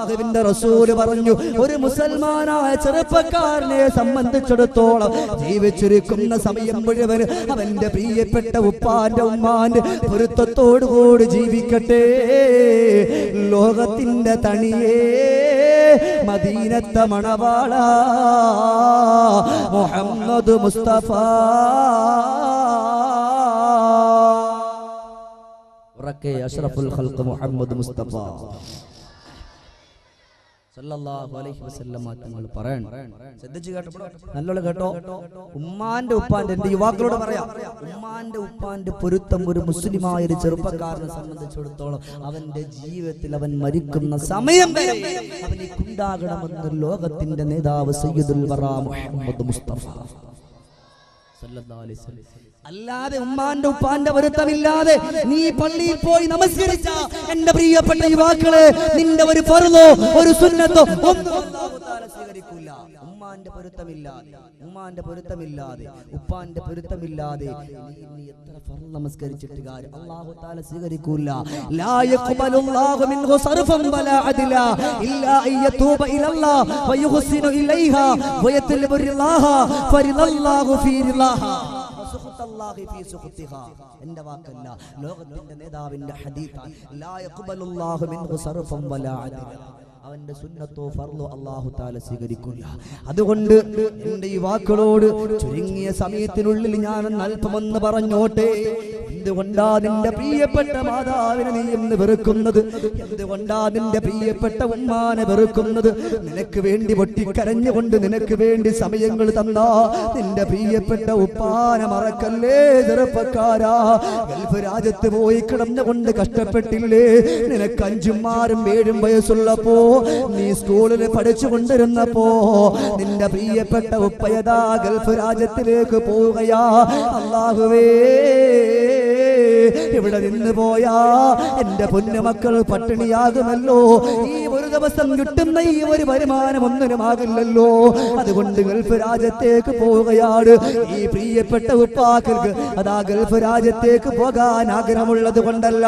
അല്ലാഹുവിന്റെ റസൂൽ പറഞ്ഞു, ഒരു മുസൽമാനായ ചെറുപ്പക്കാരനെ സംബന്ധിച്ചിടത്തോളം ജീവിച്ചിരിക്കുന്ന സമയം മുഴുവൻ അവന്റെ പ്രിയപ്പെട്ട ഉപ്പാന്റെ ഉമ്മാന്റെ പൊരുത്തത്തോടുകൂടി ജീവിക്കട്ടെ. ലോകത്തിന്റെ തണിയേ മദീനത്തെ മണവാള മുഹമ്മദ് മുസ്തഫ. അഷ്റഫുൽ ഖൽഖ് മുഹമ്മദ് മുസ്തഫ സല്ലല്ലാഹു അലൈഹി വസല്ലം തങ്ങൾ പറയണം. ശ്രദ്ധിച്ചു കേട്ടോ, നല്ലോണം കേട്ടോ. ഉമ്മാന്റെ ഉപ്പാന്റെ, എന്റെ യുവാക്കളോട് പറയാം, ഉമ്മാന്റെ ഉപ്പാന്റെ പൊരുത്തം ഒരു മുസ്ലിമായ ഒരു ചെറുപ്പക്കാരനെ സംബന്ധിച്ചിടത്തോളം അവന്റെ ജീവിതത്തിൽ അവൻ മരിക്കുന്ന സമയം വരെ അവനിക്കുണ്ടാകണമെന്ന് ലോകത്തിന്റെ നേതാവ് സയ്യിദുൽ വറാ മുഹമ്മദ് മുസ്തഫ സല്ലല്ലാഹു അലൈഹി വസല്ലം. അല്ലാതെ ഉമ്മാന്റെ ഉപ്പാന്റെ പൊരുത്തമില്ലാതെ നീ പള്ളിയിൽ പോയി നമസ്കരിച്ച എന്റെ പ്രിയപ്പെട്ട യുവാക്കളെ, നിന്റെ ഒരു ഫർളോ ഒരു സുന്നത്തോ ഒന്നും അല്ലാഹു തആല സ്വീകരിക്കില്ല. ഉമ്മാന്റെ പൊരുത്തമില്ലാതെ, ഉമ്മാന്റെ പൊരുത്തമില്ലാതെ, ഉപ്പാന്റെ പൊരുത്തമില്ലാതെ നീ എത്ര ഫർള് നമസ്കരിച്ചിട്ട് കാര്യം അല്ലാഹു തആല സ്വീകരിക്കില്ല. ലാ യഖ്ബലുല്ലാഹു മിൻഹു സർഫൻ വലാ അദ്ല ഇല്ലാ അയ്യതൂബ ഇലല്ലാഹ് വയുഹ്സിനു ഇലൈഹാ വയത്ലബുല്ലാഹ ഫരിദല്ലാഹു ഫീ റിലാഹ. എന്റെ വാക്കല്ല, ലോകത്തിന്റെ നേതാവിന്റെ ഹദീസാണ്. ലാ യഖ്ബലുല്ലാഹു മിൻഹു സർഫൻ വലാ അദ്ല. അവന്റെ സുന്നത്തോ ഫർളോ അല്ലാഹു തആല സ്വീകരിക്കില്ല. അതുകൊണ്ട് എന്റെ ഈ വാക്കുകളോട് ചുരുങ്ങിയ സമയത്തിനുള്ളിൽ ഞാൻ അല്പമൊന്ന് പറഞ്ഞോട്ടെ. എന്തുകൊണ്ടാ നിന്റെ പ്രിയപ്പെട്ട മാതാവിനെ നീ എന്ന് വെറുക്കുന്നത്? എന്തുകൊണ്ടാ നിന്റെ പ്രിയപ്പെട്ട ഉമ്മാനെ വെറുക്കുന്നത്? നിനക്ക് വേണ്ടി പൊട്ടിക്കരഞ്ഞുകൊണ്ട് നിനക്ക് വേണ്ടി സമയങ്ങൾ തന്നാ നിന്റെ പ്രിയപ്പെട്ട ഉപ്പാനെ മറക്കല്ലേ ചെറുപ്പക്കാരാ. ഗൾഫ് രാജ്യത്ത് പോയി കിടന്നുകൊണ്ട് കഷ്ടപ്പെട്ടില്ലേ? നിനക്ക് 5ഉം 6ഉം 7ഉം വയസ്സുള്ളപ്പോ നീ സ്കൂളിൽ പഠിച്ചു കൊണ്ടിരുന്നപ്പോ നിന്റെ പ്രിയപ്പെട്ട ഉപ്പയതാ ഗൾഫ് രാജ്യത്തിലേക്ക് പോവുകയാ. അല്ലാഹുവേ, ഇവിടെ നിന്ന് പോയാ എന്റെ പൊന്നുമക്കൾ പട്ടിണിയാകുമല്ലോ. ഈ ഒരു ദിവസം കിട്ടുന്ന ഈ ഒരു വരുമാനം ഒന്നിനുമാകില്ലല്ലോ. അതുകൊണ്ട് ഗൾഫ് രാജ്യത്തേക്ക് പോവുകയാണ്. ഈ പ്രിയപ്പെട്ട ഉപ്പാക്കൾക്ക് അതാ ഗൾഫ് രാജ്യത്തേക്ക് പോകാൻ ആഗ്രഹമുള്ളത് കൊണ്ടല്ല,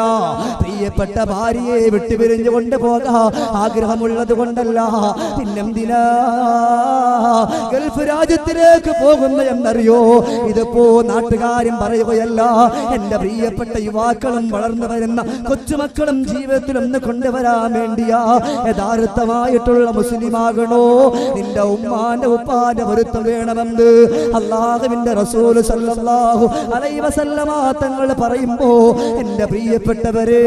പ്രിയപ്പെട്ട ഭാര്യയെ വിട്ടുപിരിഞ്ഞു കൊണ്ടുപോകാൻ ആഗ്രഹമുള്ളത് കൊണ്ടല്ല, പിന്നെന്തിനാ ഗൾഫ് രാജ്യത്തിലേക്ക് പോകുന്ന എന്നറിയോ? ഇതിപ്പോ നാട്ടുകാരും പറയുകയല്ല, എന്റെ പ്രിയപ്പെട്ട യുവാക്കളും വളർന്നു വരുന്ന കൊച്ചുമക്കളും ജീവിതത്തിൽ ഒന്ന് കൊണ്ടുവരാൻ വേണ്ടിയാ. യഥാർത്ഥമായിട്ടുള്ള മുസ്ലിമാകണോ? നിന്റെ ഉമ്മാന്റെ ഉപ്പാന്റെ പൊരുത്തം വേണമെന്ന് അല്ലാഹുവിന്റെ റസൂൽ സല്ലല്ലാഹു അലൈഹി വസല്ലമ തങ്ങൾ പറയുമ്പോ എന്റെ പ്രിയപ്പെട്ടവരെ,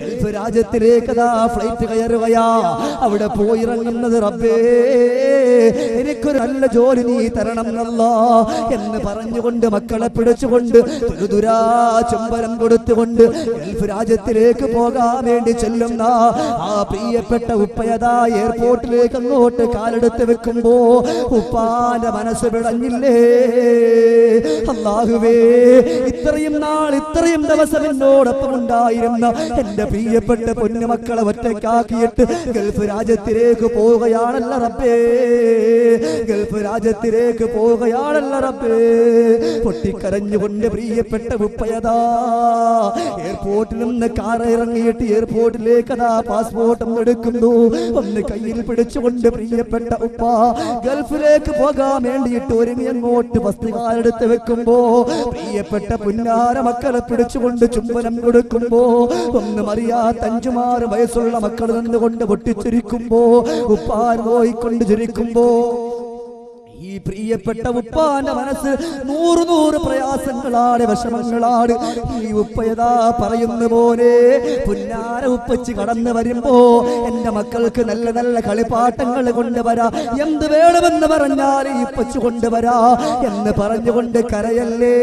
ഗൾഫ് രാജ്യത്തിലേക്ക് ഫ്ലൈറ്റ് കയറുകയാ. അവിടെ പോയിറങ്ങുന്നത് റബ്ബേ എനിക്കൊരു നല്ല ജോലി നീ തരണം അല്ലാ എന്ന് പറഞ്ഞുകൊണ്ട് മക്കളെ പിടിച്ചുകൊണ്ട് തുരുതുരാ ചുംബനം കൊടുത്തുകൊണ്ട് ഗൾഫ് രാജ്യത്തിലേക്ക് പോകാൻ വേണ്ടി ചെല്ലുന്ന ആ പ്രിയപ്പെട്ട ഉപ്പയതാ എയർപോർട്ടിലേക്ക് അങ്ങോട്ട് കാലെടുത്ത് വെക്കുമ്പോ ഉപ്പാന്റെ മനസ്സ് പിടഞ്ഞില്ലേ? അല്ലാഹുവേ, ഇത്രയും നാൾ ഇത്രയും ദിവസം എന്നോടൊപ്പം ഉണ്ടായിരുന്ന എന്റെ പ്രിയപ്പെട്ട പൊന്നുമക്കളെ ഒറ്റയ്ക്കാക്കിയിട്ട് ഗൾഫ് രാജ്യത്തിലേക്ക് പോവുകയാണല്ല റബ്ബേ, ഗൾഫ് രാജ്യത്തിലേക്ക് പോവുകയാണല്ല റബ്ബേ. പൊട്ടിക്കരഞ്ഞുകൊണ്ട് പ്രിയപ്പെട്ട ഉപ്പയതാ എയർപോർട്ടിൽ നിന്ന് കാർ ഇറങ്ങിയിട്ട് എയർപോർട്ടിലേക്ക് അതാ പാസ്പോർട്ട് എടുക്കുന്നു. ഒന്ന് കയ്യിൽ പിടിച്ചുകൊണ്ട് പ്രിയപ്പെട്ട ഉപ്പ ഗൾഫിലേക്ക് പോകാൻ വേണ്ടിയിട്ട് ഒരുങ്ങി അങ്ങോട്ട് വസ്തുകാലെടുത്ത് വെക്കുമ്പോ പ്രിയപ്പെട്ട പുന്നാര മക്കളെ പിടിച്ചുകൊണ്ട് ചുംബനം കൊടുക്കുമ്പോ ഒന്നും അറിയാത്ത 5ഉം 6ഉം വയസ്സുള്ള മക്കൾ നിന്നുകൊണ്ട് പൊട്ടിച്ചിരിക്കുമ്പോ ഉപ്പാൻ നോയിക്കൊണ്ട് ചിരിക്കുമ്പോ ഈ പ്രിയപ്പെട്ട ഉപ്പാന്റെ മനസ്സ് 100 പ്രയാസങ്ങളാണ്, വിഷമങ്ങളാണ്. ഈ ഉപ്പയതാ പറയുന്ന പോലെ പുന്നാര ഉപ്പച്ച് കടന്നു വരുമ്പോ എന്റെ മക്കൾക്ക് നല്ല നല്ല കളിപ്പാട്ടങ്ങൾ കൊണ്ടുവരാ, എന്ത് വേണമെന്ന് പറഞ്ഞാൽ ഈ ഉപ്പച്ച് കൊണ്ടുവരാ എന്ന് പറഞ്ഞുകൊണ്ട് കരയല്ലേ,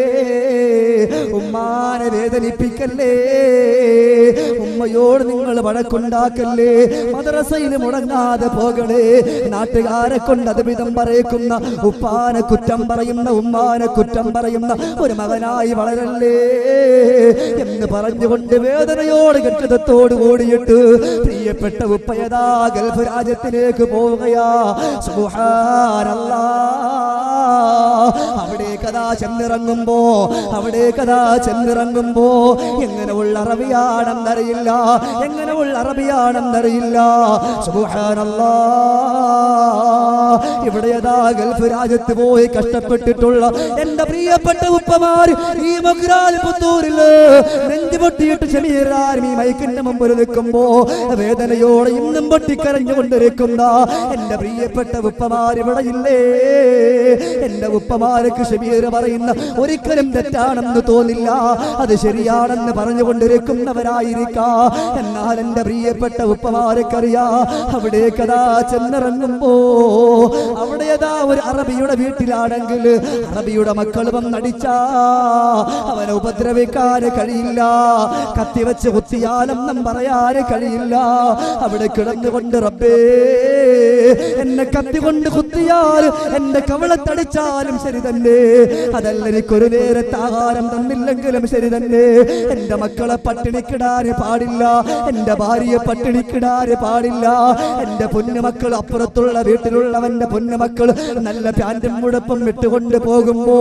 ഉമ്മാനെ വേദനിപ്പിക്കല്ലേ, ഉമ്മയോട് നിങ്ങൾ വഴക്കുണ്ടാക്കല്ലേ, മദ്രസയിൽ മുടങ്ങാതെ പോകണേ, നാട്ടുകാരെ കൊണ്ട് അതുവിധം പറയിക്കുന്ന ഉപ്പാനെ കുറ്റം പറയുന്ന ഉമ്മാനെ കുറ്റം പറയുന്ന ഒരു മകനായി വളരല്ലേ എന്ന് പറഞ്ഞുകൊണ്ട് വേദനയോട് കെട്ടിടത്തോട് കൂടിയിട്ട് പ്രിയപ്പെട്ട ഉപ്പയതാ ഗൾഫ് രാജ്യത്തിലേക്ക് പോവുകയാ. സുബ്ഹാനല്ലാഹ്, അവിടെ കഥാ ചെന്നിറങ്ങുമ്പോ എങ്ങനെയുള്ള അറബിയാണെന്നറിയില്ല സുബ്ഹാനല്ലാഹ്. ഇവിടെ ഗൾഫ് രാജ്യത്ത് പോയി കഷ്ടപ്പെട്ടിട്ടുള്ള എന്റെ പ്രിയപ്പെട്ട ഉപ്പമാർ ഈ മഗ്രാൽ പുത്തൂരില് നെഞ്ചുപൊട്ടിയിട്ട് ഷമീറാരും ഈ മൈക്കിന്റെ മുമ്പിൽ നിൽക്കുമ്പോ വേദനയോടെ ഇന്നും പൊട്ടിക്കരഞ്ഞുകൊണ്ടിരിക്കുന്ന എന്റെ പ്രിയപ്പെട്ട ഉപ്പമാർ ഇവിടെ ഇല്ലേ? എന്റെ ഉപ്പമാർക്ക് ഷമീർ പറയുന്ന ഒരിക്കലും തെറ്റാണെന്ന് തോന്നില്ല, അത് ശരിയാണെന്ന് പറഞ്ഞുകൊണ്ടിരിക്കുന്നവരായിരിക്കാം. എന്നാൽ എന്റെ പ്രിയപ്പെട്ട ഉപ്പമാർക്കറിയാ അവിടെ കഥാ ചെന്നിറങ്ങുമ്പോ അവിടെയതാ ഒരു അറബിയുടെ വീട്ടിലാണെങ്കിൽ അറബിയുടെ മക്കൾ വന്നടിച്ചാ അവനെ ഉപദ്രവിക്കാൻ കഴിയില്ല, കത്തിവെച്ച് കുത്തിയാലെന്നും പറയാൻ കഴിയില്ല. അവിടെ കിടന്നുകൊണ്ട് റബ്ബേ എന്നെ കത്തി കൊണ്ട് കുത്തിയാൽ എന്റെ കവളത്തടിച്ചാലും ശരി തന്നെ, അതല്ല എനിക്കൊരു നേരത്തെ ആഹാരം തന്നില്ലെങ്കിലും ശരി തന്നെ, എന്റെ മക്കളെ പട്ടിണിക്കിടാൻ പാടില്ല, എന്റെ ഭാര്യയെ പട്ടിണിക്കിടാൻ പാടില്ല. എന്റെ പൊന്നുമക്കൾ അപ്പുറത്തുള്ള വീട്ടിലുള്ളവന്റെ പൊന്നുമക്കൾ നല്ല പാന്റും മുടപ്പും ഇട്ടുകൊണ്ട് പോകുമ്പോ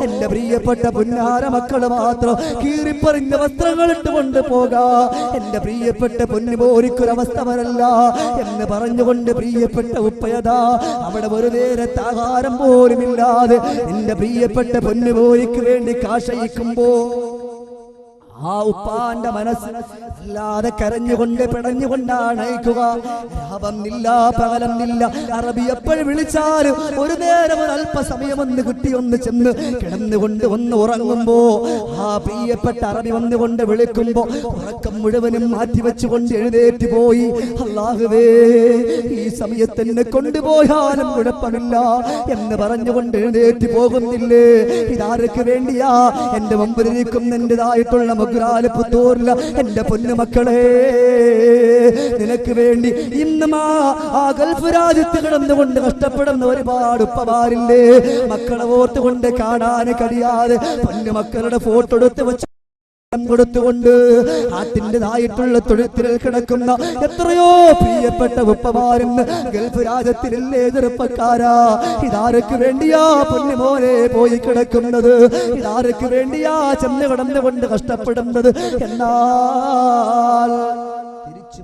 എന്റെ പ്രിയപ്പെട്ട പൊന്നാര മക്കൾ മാത്രം കീറിപ്പറിഞ്ഞ വസ്ത്രങ്ങൾ ഇട്ടുകൊണ്ട് പോകാ. എന്റെ പ്രിയപ്പെട്ട പൊന്നുപോരിക്കൊരവസ്ഥ വരല്ല എന്ന് പറഞ്ഞുകൊണ്ട് പ്രിയപ്പെട്ട ഉപ്പയതാ അവിടെ ഒരു നേരത്തെ ആഹാരം പോലുമില്ലാതെ എന്റെ പ്രിയപ്പെട്ട പൊന്നുപോരിക്ക് വേണ്ടി കാശയിക്കുമ്പോ ആ ഉപ്പാന്റെ മനസ്സ് അല്ലാതെ കരഞ്ഞുകൊണ്ട് പിടഞ്ഞുകൊണ്ടാണ് അയക്കുക. രാവന്നില്ല പകലന്നില്ല, അറബി എപ്പോഴും വിളിച്ചാലും ഒരു നേരം ഒരു അല്പസമയം ഒന്ന് കിട്ടി ഒന്ന് ചെന്ന് കിടന്നുകൊണ്ട് ഒന്ന് ഉറങ്ങുമ്പോ ആ പ്രിയപ്പെട്ട അറബി വന്നുകൊണ്ട് വിളിക്കുമ്പോ ഉറക്കം മുഴുവനും മാറ്റിവെച്ചുകൊണ്ട് എഴുന്നേറ്റ് പോയി, അല്ലാഹുവേ ഈ സമയത്ത് എന്നെ കൊണ്ടുപോയാലും കുഴപ്പമില്ല എന്ന് പറഞ്ഞുകൊണ്ട് എഴുന്നേറ്റ് പോകുന്നില്ലേ? ഇതാർക്ക് വേണ്ടിയാ? എന്റെ മുമ്പിലിരിക്കുന്ന എന്റേതായിട്ടുള്ള പുത്തൂരില എന്റെ പൊന്നുമക്കളെ, നിനക്ക് വേണ്ടി ഇന്നും ആ ഗൾഫ് രാജ്യത്ത് കിടന്നുകൊണ്ട് കഷ്ടപ്പെടുന്ന ഒരുപാട് ഉപ്പമാരില്ലേ? മക്കളെ ഓർത്തുകൊണ്ട് കാണാൻ കഴിയാതെ പൊന്നുമക്കളുടെ ഫോട്ടോ എടുത്ത് വെച്ച് കൊടുത്തുകൊണ്ട് ആട്ടിൻ്റെതായിട്ടുള്ള തൊഴുത്തിൽ കിടക്കുന്ന എത്രയോ പ്രിയപ്പെട്ട ഉപ്പമാരെന്ന് ഗൾഫ് രാജ്യത്തിലെ ചെറുപ്പക്കാരാ. ഇതാർക്ക് വേണ്ടിയാ പൊന്നുമോനെ പോയി കിടക്കുന്നത്? ഇതാർക്ക് വേണ്ടിയാ ചെന്ന് കിടന്നുകൊണ്ട് കഷ്ടപ്പെടുന്നത്? എന്നാൽ തിരിച്ചു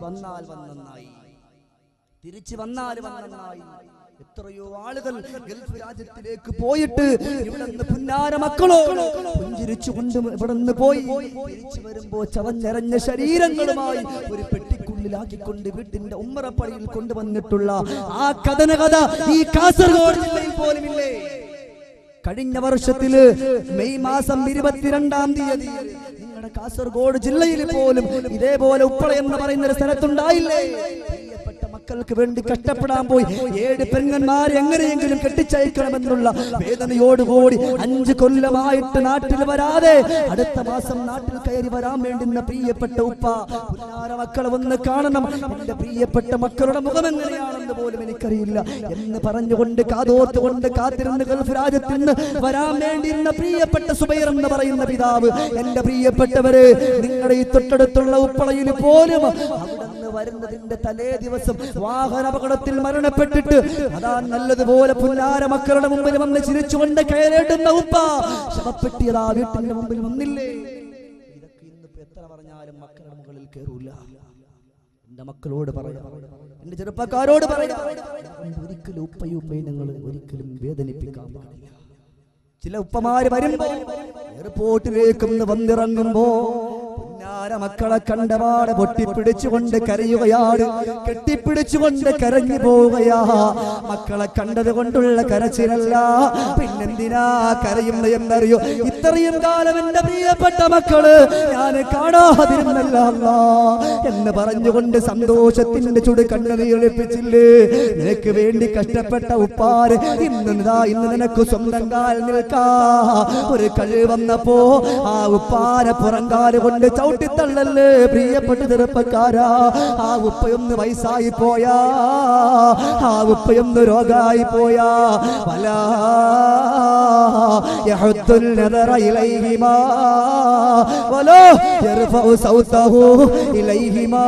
വന്നാൽ നന്നായി. എത്രയോ ആളുകൾ ഗൾഫ് രാജ്യത്തിലേക്ക് പോയിട്ട് ഇവിടെ നിന്ന് പുന്നാര മക്കളോട് പുഞ്ചിരിച്ചുകൊണ്ട് ഇവിടെ നിന്ന് പോയി തിരിച്ചു വരുമ്പോ ചവഞ്ഞെറഞ്ഞ ശരീരങ്ങളുമായി ഒരു പെട്ടിക്കുള്ളിലാക്കിക്കൊണ്ട് വീട്ടിന്റെ ഉമ്മറപ്പടിയിൽ കൊണ്ടുവന്നിട്ടുള്ള ആ കഥ ഈ കാസർഗോഡ് ജില്ലയിൽ പോലുമില്ലേ? കഴിഞ്ഞ വർഷത്തില് മെയ് മാസം 22-ാം തീയതി നിങ്ങളുടെ കാസർഗോഡ് ജില്ലയിൽ പോലും ഇതേപോലെ ഉപ്പള എന്ന് പറയുന്ന ഒരു സ്ഥലത്തുണ്ടായില്ലേ? മക്കൾക്ക് വേണ്ടി കഷ്ടപ്പെടാൻ പോയി 7 പെങ്ങന്മാരെ എങ്ങനെയെങ്കിലും കെട്ടിച്ചയക്കണമെന്നുള്ള വേദനയോടുകൂടി 5 കൊല്ലമായിട്ട് നാട്ടിൽ വരാതെ അടുത്ത മാസം നാട്ടിൽ കയറി വരാൻ വേണ്ടുന്ന പ്രിയപ്പെട്ട ഉപ്പ, പുന്നാര മക്കളെ വന്ന് കാണണം, എന്റെ പ്രിയപ്പെട്ട മക്കളുടെ മുഖം എങ്ങനെയാണെന്ന് പോലും എനിക്കറിയില്ല എന്ന് പറഞ്ഞുകൊണ്ട് കാതോർത്തുകൊണ്ട് കാത്തിരുന്ന് ഗൾഫ് രാജ്യത്തിൽ നിന്ന് വരാൻ വേണ്ടിയിരുന്ന പ്രിയപ്പെട്ട സുബൈർ എന്ന് പറയുന്ന പിതാവ്, എന്റെ പ്രിയപ്പെട്ടവര് നിങ്ങളുടെ ഈ തൊട്ടടുത്തുള്ള ഉപ്പളയിൽ പോലും അവിടെ വരുന്നതിന്റെ തലേ ദിവസം വാഹനാപകടത്തിൽ മരണപ്പെട്ടിട്ട് അതാ നല്ലതുപോലെ പുന്നാര മക്കളുടെ മുമ്പിൽ വന്ന് ചിരിച്ചുകൊണ്ട് കയറേണ്ടുന്ന ഉപ്പ ശവപ്പെട്ടിയതാ വീട്ടിന്റെ മുമ്പിൽ വന്നില്ലേ? ഇതൊക്കെ ഇന്നിപ്പോ എത്ര പറഞ്ഞാലും മക്കളുടെ മുകളിൽ കയറൂല. എന്റെ മക്കളോട് പറയാം, എന്റെ ചെറുപ്പക്കാരോട് പറയാം, ഒരിക്കലും ഉപ്പയും നിങ്ങൾ ഒരിക്കലും വേദനിപ്പിക്കാൻ പാടില്ല. ചില ഉപ്പമാര് വരുമ്പോ എയർപോർട്ടിലേക്ക് വന്നിറങ്ങുമ്പോ മക്കളെ കണ്ടപാടെ പൊട്ടിപ്പിടിച്ചുകൊണ്ട് കരയുകയാണ്, കെട്ടിപ്പിടിച്ചുകൊണ്ട് കരഞ്ഞു പോവുകയാ. മക്കളെ കണ്ടത് കൊണ്ടുള്ള കരച്ചിലല്ല, പിന്നെന്തിനാ കരയുന്ന എന്നറിയോ? ഇത്രയും കാലം എന്റെ പ്രിയപ്പെട്ട മക്കള് ഞാൻ കാണാതിരുന്നല്ല എന്ന് പറഞ്ഞുകൊണ്ട് സന്തോഷത്തിന്റെ ചുട് കണ്ണുനീരൊലിപ്പിച്ചില്ലേ? നിനക്ക് വേണ്ടി കഷ്ടപ്പെട്ട ഉപ്പാര് ഇന്ന് നിനക്ക് സ്വന്തം കാൽ നിൽക്കാ ഒരു കഴിവ് വന്നപ്പോ ആ ഉപ്പാരെ പുറങ്കാല് കൊണ്ട് ചവിട്ടിത്തള്ളല്ലേ പ്രിയപ്പെട്ട ചെറുപ്പക്കാരാ? ആ ഉപ്പയൊന്ന് വയസ്സായി പോയാ, ആ ഉപ്പയൊന്ന് രോഗായി പോയാ, വലാ യഹുദ്ദുൽ നദറ ഇലൈഹിമാ വലാ യർഫഉ സൗതഹു ഇലൈഹിമാ.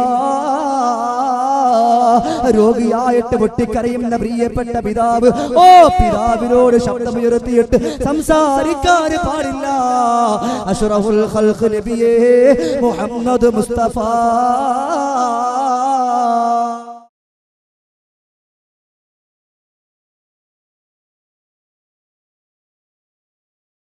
രോഗിയായിട്ട് പൊട്ടിക്കരയുന്ന പ്രിയപ്പെട്ട പിതാവ്, ഓ പിതാവിനോട് ശബ്ദമുയർത്തിയിട്ട് സംസാരിക്കാൻ പാടില്ല. അഷ്റഫുൽ ഖൽഖ് നബിയേ മുഹമ്മദ് മുസ്തഫ